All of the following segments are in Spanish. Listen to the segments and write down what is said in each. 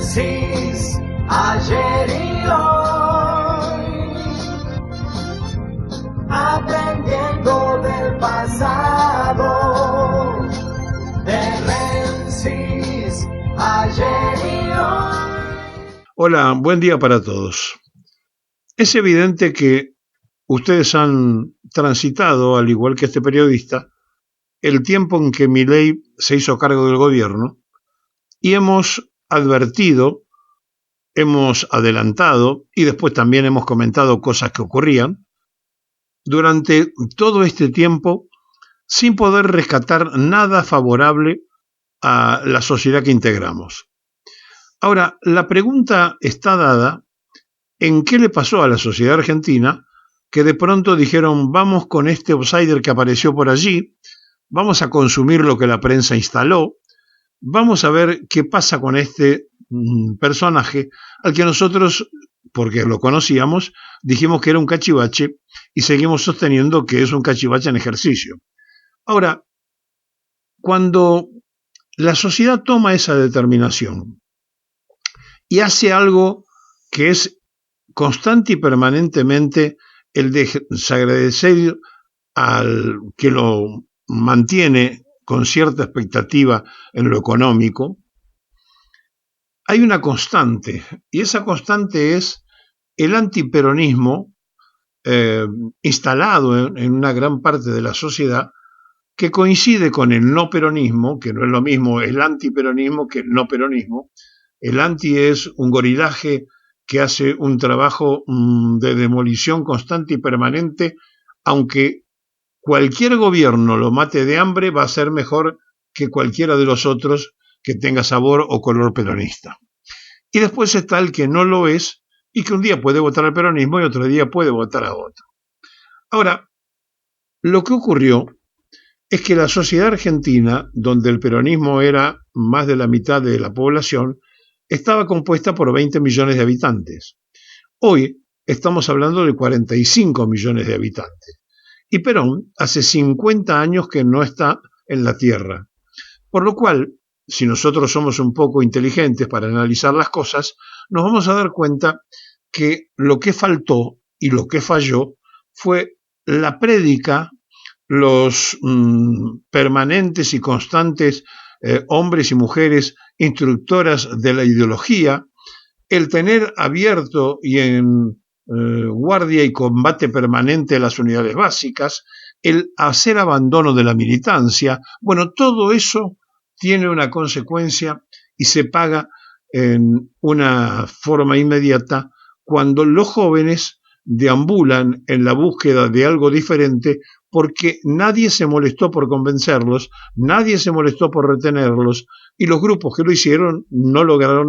Rensis, ayer y hoy, aprendiendo del pasado. De Rensis, ayer y hoy. Hola, buen día para todos. Es evidente que ustedes han transitado, al igual que este periodista, el tiempo en que Milei se hizo cargo del gobierno y hemos advertido, hemos adelantado y después también hemos comentado cosas que ocurrían durante todo este tiempo sin poder rescatar nada favorable a la sociedad que integramos. Ahora, la pregunta está dada en qué le pasó a la sociedad argentina que de pronto dijeron vamos con este outsider que apareció por allí, vamos a consumir lo que la prensa instaló, vamos a ver qué pasa con este personaje al que nosotros, porque lo conocíamos, dijimos que era un cachivache y seguimos sosteniendo que es un cachivache en ejercicio. Ahora, cuando la sociedad toma esa determinación y hace algo que es constante y permanentemente el desagradecer al que lo mantiene con cierta expectativa en lo económico, hay una constante, y esa constante es el antiperonismo instalado en una gran parte de la sociedad que coincide con el no peronismo, que no es lo mismo el antiperonismo que el no peronismo. El anti es un gorilaje que hace un trabajo de demolición constante y permanente, aunque cualquier gobierno lo mate de hambre, va a ser mejor que cualquiera de los otros que tenga sabor o color peronista. Y después está el que no lo es y que un día puede votar al peronismo y otro día puede votar a otro. Ahora, lo que ocurrió es que la sociedad argentina, donde el peronismo era más de la mitad de la población, estaba compuesta por 20 millones de habitantes. Hoy estamos hablando de 45 millones de habitantes. Y Perón hace 50 años que no está en la tierra. Por lo cual, si nosotros somos un poco inteligentes para analizar las cosas, nos vamos a dar cuenta que lo que faltó y lo que falló fue la prédica, los permanentes y constantes hombres y mujeres instructoras de la ideología, el tener abierto y en guardia y combate permanente las unidades básicas, el hacer abandono de la militancia. Bueno, todo eso tiene una consecuencia y se paga en una forma inmediata cuando los jóvenes deambulan en la búsqueda de algo diferente porque nadie se molestó por convencerlos, nadie se molestó por retenerlos y los grupos que lo hicieron no lograron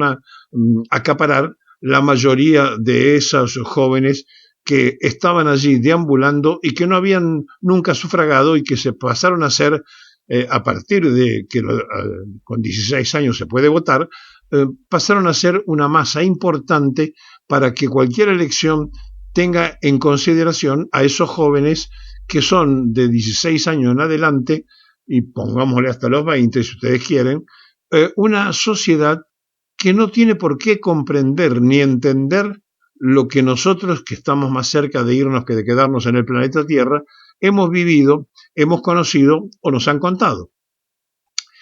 acaparar la mayoría de esos jóvenes que estaban allí deambulando y que no habían nunca sufragado y que se pasaron a ser, a partir de que con 16 años se puede votar, pasaron a ser una masa importante para que cualquier elección tenga en consideración a esos jóvenes que son de 16 años en adelante, y pongámosle hasta los 20 si ustedes quieren, una sociedad que no tiene por qué comprender ni entender lo que nosotros, que estamos más cerca de irnos que de quedarnos en el planeta Tierra, hemos vivido, hemos conocido o nos han contado.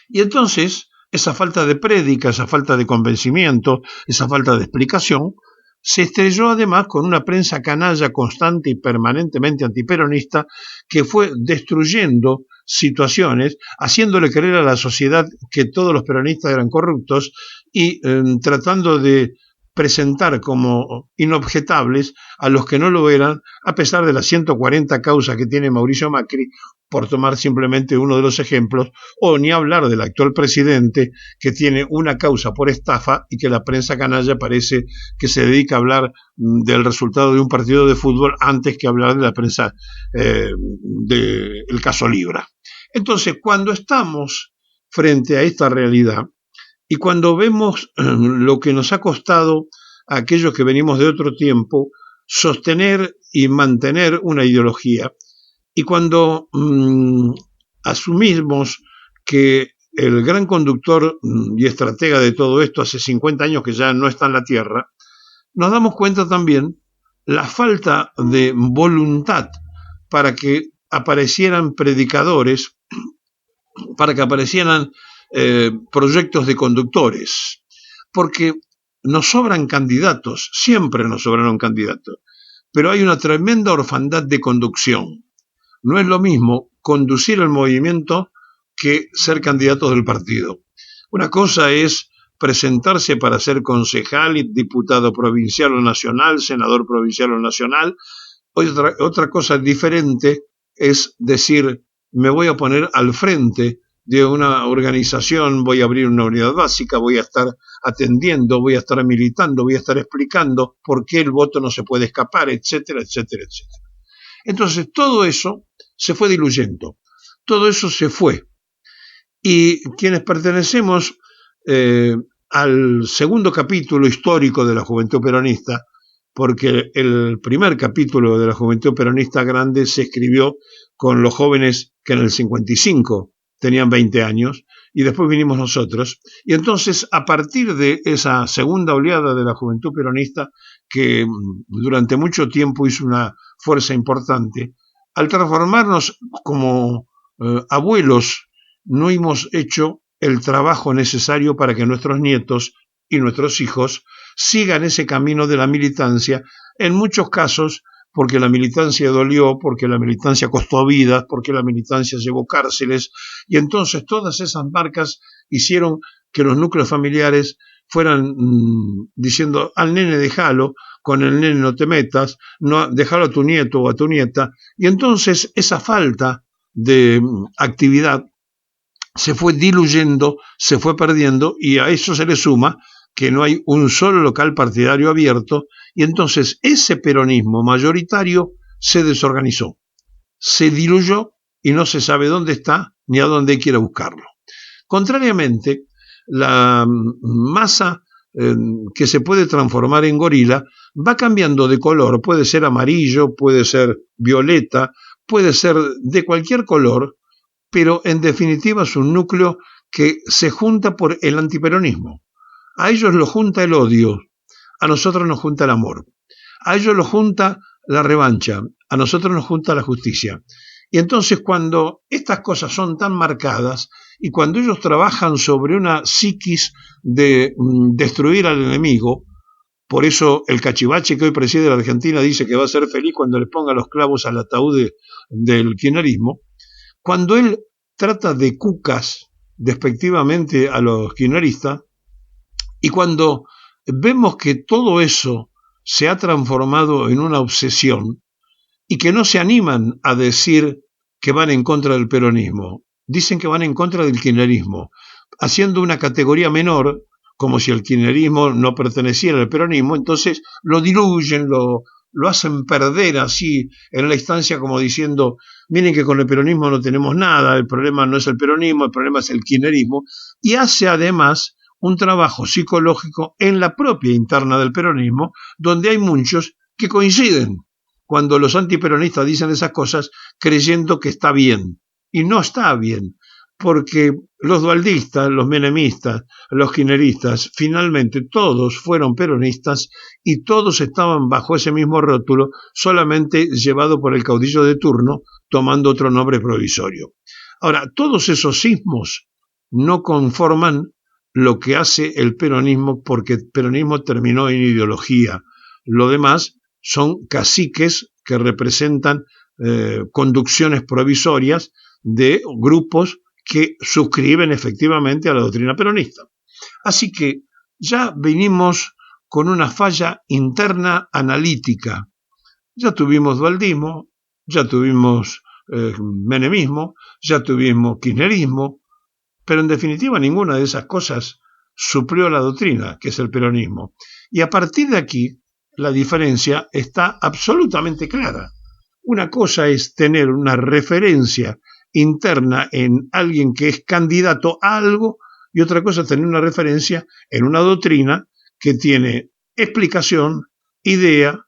Y entonces, esa falta de prédica, esa falta de convencimiento, esa falta de explicación, se estrelló además con una prensa canalla constante y permanentemente antiperonista que fue destruyendo situaciones, haciéndole creer a la sociedad que todos los peronistas eran corruptos y tratando de presentar como inobjetables a los que no lo eran, a pesar de las 140 causas que tiene Mauricio Macri, por tomar simplemente uno de los ejemplos, o ni hablar del actual presidente que tiene una causa por estafa y que la prensa canalla parece que se dedica a hablar del resultado de un partido de fútbol antes que hablar de la prensa del caso Libra. Entonces, cuando estamos frente a esta realidad y cuando vemos lo que nos ha costado a aquellos que venimos de otro tiempo sostener y mantener una ideología, y cuando asumimos que el gran conductor y estratega de todo esto, hace 50 años que ya no está en la Tierra, nos damos cuenta también la falta de voluntad para que aparecieran predicadores, para que aparecieran proyectos de conductores, porque nos sobran candidatos, siempre nos sobraron candidatos, pero hay una tremenda orfandad de conducción. No es lo mismo conducir el movimiento que ser candidatos del partido. Una cosa es presentarse para ser concejal, diputado provincial o nacional, senador provincial o nacional. Otra cosa diferente es decir, me voy a poner al frente de una organización, voy a abrir una unidad básica, voy a estar atendiendo, voy a estar militando, voy a estar explicando por qué el voto no se puede escapar, etcétera, etcétera, etcétera. Entonces, todo eso se fue diluyendo, todo eso se fue. Y quienes pertenecemos al segundo capítulo histórico de la Juventud Peronista, porque el primer capítulo de la Juventud Peronista grande se escribió con los jóvenes que en el 55 tenían 20 años, y después vinimos nosotros, y entonces a partir de esa segunda oleada de la Juventud Peronista, que durante mucho tiempo hizo una fuerza importante, al transformarnos como abuelos, no hemos hecho el trabajo necesario para que nuestros nietos y nuestros hijos sigan ese camino de la militancia, en muchos casos porque la militancia dolió, porque la militancia costó vidas, porque la militancia llevó cárceles, y entonces todas esas marcas hicieron que los núcleos familiares fueran diciendo al nene déjalo, con el nene no te metas, no, déjalo a tu nieto o a tu nieta, y entonces esa falta de actividad se fue diluyendo, se fue perdiendo, y a eso se le suma que no hay un solo local partidario abierto, y entonces ese peronismo mayoritario se desorganizó, se diluyó y no se sabe dónde está ni a dónde quiere buscarlo. Contrariamente, la masa que se puede transformar en gorila va cambiando de color, puede ser amarillo, puede ser violeta, puede ser de cualquier color, pero en definitiva es un núcleo que se junta por el antiperonismo. A ellos los junta el odio, a nosotros nos junta el amor. A ellos los junta la revancha, a nosotros nos junta la justicia. Y entonces cuando estas cosas son tan marcadas y cuando ellos trabajan sobre una psiquis de destruir al enemigo, por eso el cachivache que hoy preside la Argentina dice que va a ser feliz cuando le ponga los clavos al ataúd del kirchnerismo, cuando él trata de cucas despectivamente a los kirchneristas, y cuando vemos que todo eso se ha transformado en una obsesión y que no se animan a decir que van en contra del peronismo, dicen que van en contra del kirchnerismo, haciendo una categoría menor, como si el kirchnerismo no perteneciera al peronismo, entonces lo diluyen, lo hacen perder así en la instancia como diciendo, miren que con el peronismo no tenemos nada, el problema no es el peronismo, el problema es el kirchnerismo, y hace además un trabajo psicológico en la propia interna del peronismo, donde hay muchos que coinciden cuando los antiperonistas dicen esas cosas creyendo que está bien, y no está bien, porque los dualdistas, los menemistas, los kirchneristas, finalmente todos fueron peronistas y todos estaban bajo ese mismo rótulo, solamente llevado por el caudillo de turno, tomando otro nombre provisorio. Ahora, todos esos sismos no conforman lo que hace el peronismo, porque el peronismo terminó en ideología. Lo demás son caciques que representan conducciones provisorias de grupos que suscriben efectivamente a la doctrina peronista. Así que ya venimos con una falla interna analítica. Ya tuvimos dualdismo, ya tuvimos menemismo, ya tuvimos kirchnerismo, pero en definitiva ninguna de esas cosas suplió la doctrina, que es el peronismo. Y a partir de aquí, la diferencia está absolutamente clara. Una cosa es tener una referencia interna en alguien que es candidato a algo, y otra cosa es tener una referencia en una doctrina que tiene explicación, idea,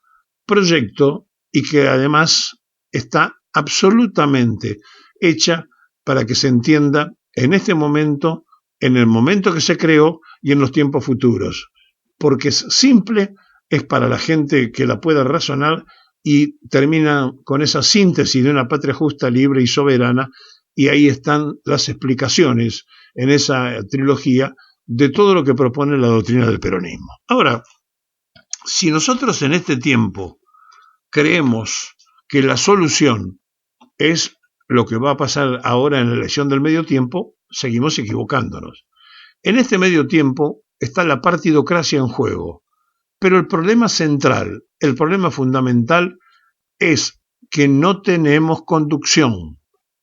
proyecto, y que además está absolutamente hecha para que se entienda en este momento, en el momento que se creó y en los tiempos futuros, porque es simple, es para la gente que la pueda razonar y termina con esa síntesis de una patria justa, libre y soberana, y ahí están las explicaciones en esa trilogía de todo lo que propone la doctrina del peronismo. Ahora, si nosotros en este tiempo creemos que la solución es lo que va a pasar ahora en la elección del medio tiempo, seguimos equivocándonos. En este medio tiempo está la partidocracia en juego, pero el problema central, el problema fundamental es que no tenemos conducción,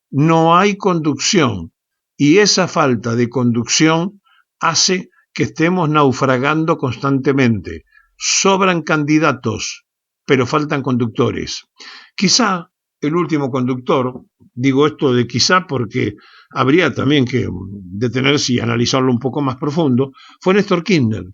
no hay conducción, y esa falta de conducción hace que estemos naufragando constantemente. Sobran candidatos, pero faltan conductores. Quizá el último conductor, digo esto de quizá porque habría también que detenerse y analizarlo un poco más profundo, fue Néstor Kirchner,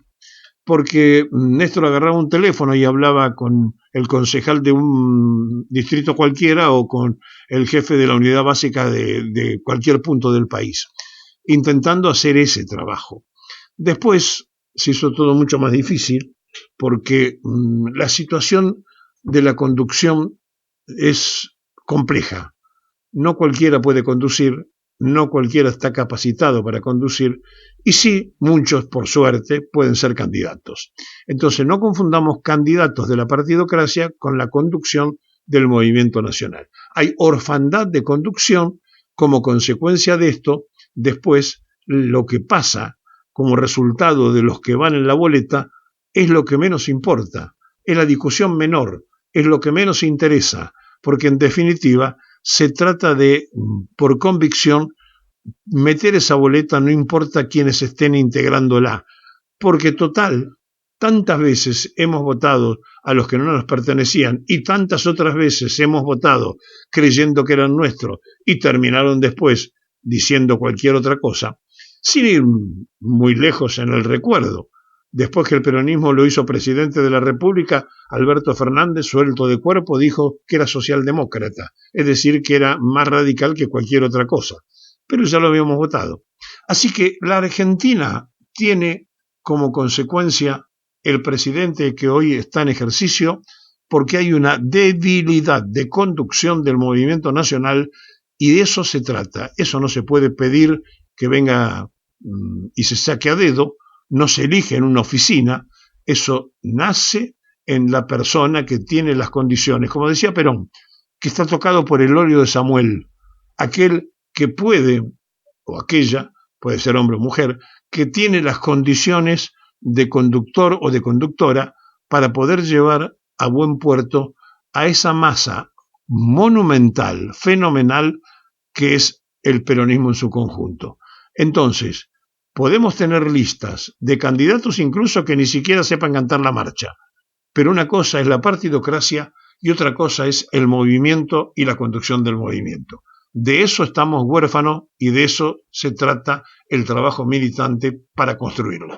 porque Néstor agarraba un teléfono y hablaba con el concejal de un distrito cualquiera o con el jefe de la unidad básica de cualquier punto del país, intentando hacer ese trabajo. Después se hizo todo mucho más difícil porque la situación de la conducción es compleja. No cualquiera puede conducir, no cualquiera está capacitado para conducir, y sí, muchos, por suerte, pueden ser candidatos. Entonces, no confundamos candidatos de la partidocracia con la conducción del movimiento nacional. Hay orfandad de conducción. Como consecuencia de esto, después lo que pasa como resultado de los que van en la boleta es lo que menos importa, es la discusión menor, es lo que menos interesa, porque en definitiva se trata de, por convicción, meter esa boleta, no importa quiénes estén integrándola, porque total, tantas veces hemos votado a los que no nos pertenecían y tantas otras veces hemos votado creyendo que eran nuestros y terminaron después diciendo cualquier otra cosa, sin ir muy lejos en el recuerdo. Después que el peronismo lo hizo presidente de la República, Alberto Fernández, suelto de cuerpo, dijo que era socialdemócrata, es decir, que era más radical que cualquier otra cosa. Pero ya lo habíamos votado. Así que la Argentina tiene como consecuencia el presidente que hoy está en ejercicio porque hay una debilidad de conducción del movimiento nacional y de eso se trata. Eso no se puede pedir que venga y se saque a dedo, no se elige en una oficina, eso nace en la persona que tiene las condiciones, como decía Perón, que está tocado por el óleo de Samuel, aquel que puede, o aquella, puede ser hombre o mujer, que tiene las condiciones de conductor o de conductora para poder llevar a buen puerto a esa masa monumental, fenomenal, que es el peronismo en su conjunto. Entonces, podemos tener listas de candidatos incluso que ni siquiera sepan cantar la marcha, pero una cosa es la partidocracia y otra cosa es el movimiento y la conducción del movimiento. De eso estamos huérfanos y de eso se trata el trabajo militante para construirlo.